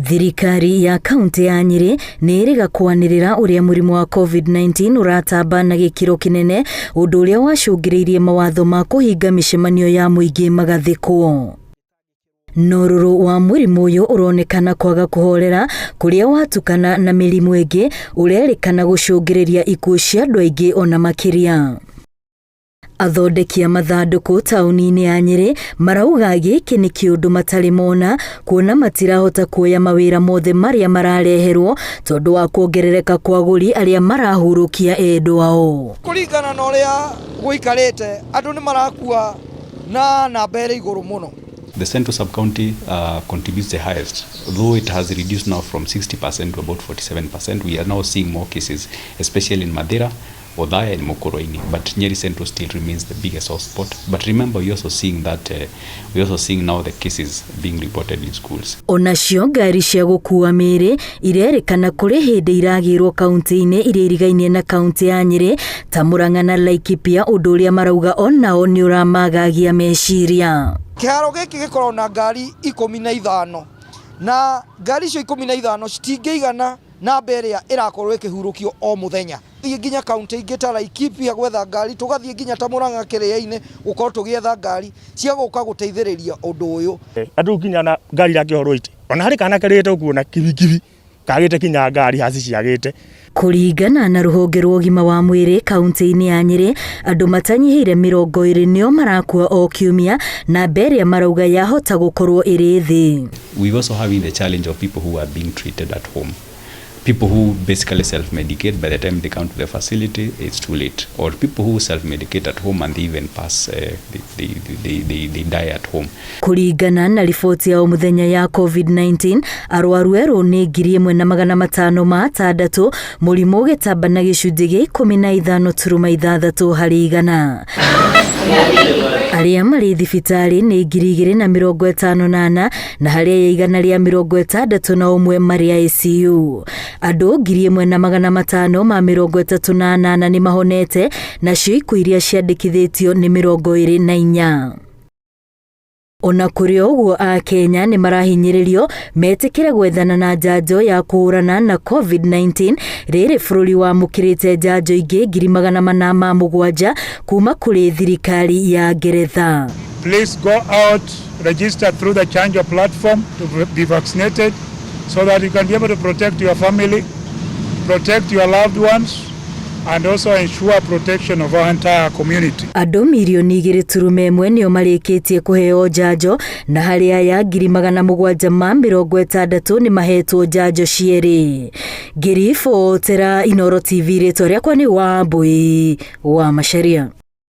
Thirikari ya kaunti ya Nyerĩ nĩ ĩrĩga kwanĩrĩra ũrĩa mũrimũ wa Covid-19 ũratamba na gĩkĩro kĩnene, ũndũ ũrĩa wacũngĩrĩirie mawatho ma kũhinga mĩcemanio ya mũingĩ magathĩkwo. Norũrũ wa mũrimũ ũyũ ũronekana kwaga kũhorera kũrĩa watukana na mĩrimũ ĩngĩ ũrerĩkana gũcũngĩrĩria ikuũ cia andũ aingĩ ona makĩria. Athondeki a mathandũkũ taũni-inĩ ya Nyerĩ marauga gĩkĩ nĩ kĩũndũ matarĩ mona, kuona matirahota kuoya mawĩra mothe marĩa marareherwo tondũ wa kuongerereka kwa agũri arĩa marahurũkia endwa ao. Kũringana na ũrĩa gũikarĩte andũ nĩ marakua na namba ĩrĩ igũrũ mũno. The Central Sub-County contributes the highest, though it has reduced now from 60% to about 47%. We are now seeing more cases, especially in Madeira, Odhaya and Mokoroini, but Nyeri Central still remains the biggest hotspot. But remember, we're also seeing now the cases being reported in schools. Onacio ngari cia gũkua mĩĩrĩ irerĩkana kũrĩ hĩndĩ iragĩrwo kaunti-inĩ iria irigainie na kaunti ya Nyerĩ ta Murang'a na Laikipia, ũndũ ũrĩa marauga onao nĩ ũramagagia meciria. Kĩharo gĩkĩ gĩkoragwo na ngari 15 na ngari icio 15 citingĩigana na ĩrĩa ĩrakorwo ĩkĩhurũkio o mũthenya. Thiĩ nginya kaunti ingĩ ta Laikipia gwetha ngari, tũgathiĩ nginya ta Murang'a kĩrĩa-inĩ gũkorwo tũgĩetha ngari cia gũka gũteithĩrĩria ũndũ ũyũ. Andũ nginya na ngari rakĩhorwo ite ona harĩ kana kĩrĩte kuona kibikibi kagĩte kinya ngari haci ciagĩte. Kũringana na rũhonge rwa ũgima wa mwĩrĩ kaunti-inĩ ya Nyerĩ, andũ matanyihĩire 20 nĩo marakua o kiumia, na ĩrĩa marauga yahota gũkorwo ĩrĩ thĩ. We also having the challenge of people who are being treated at home. People who basically self-medicate, by the time they come to the facility, it's too late. Or people who self-medicate at home and they even pass, they die at home. Kũringana na riboti ya mũthenya ya Covid-19, arwaru erũ nĩ 1,560, mũrimũ ũgĩtamba na gĩcunjĩ gĩa 15.6 harĩ igana. Arĩa marĩ thibitarĩ nĩ 2,058 na harĩa igana rĩa 61 marĩ ICU. Andũ 1,538 nĩ mahonete, nacio ikuũ iria ciandĩkithĩtio nĩ 24. Ona kũrĩ ũguo a Kenya nĩ marahinyĩrĩrio metĩkĩre gwethana na njanjo ya kũhũrana na Covid-19 rĩrĩ bũrũri wa mũkĩrĩte njanjo ingĩ 407 kuma kũrĩ thirikari ya Ngeretha. Please go out, register through the chanjo platform to be vaccinated so that you can be able to protect your family, protect your loved ones, and also ensure protection of our entire community. Andũ milioni 2.1 nĩo marĩkĩtie kũheo njanjo, na harĩ aya 760 nĩ mahetwo njanjo cierĩ. Ngiribotera Inooro TV, rĩtwa rĩakwa nĩ Wambui wa Macharia.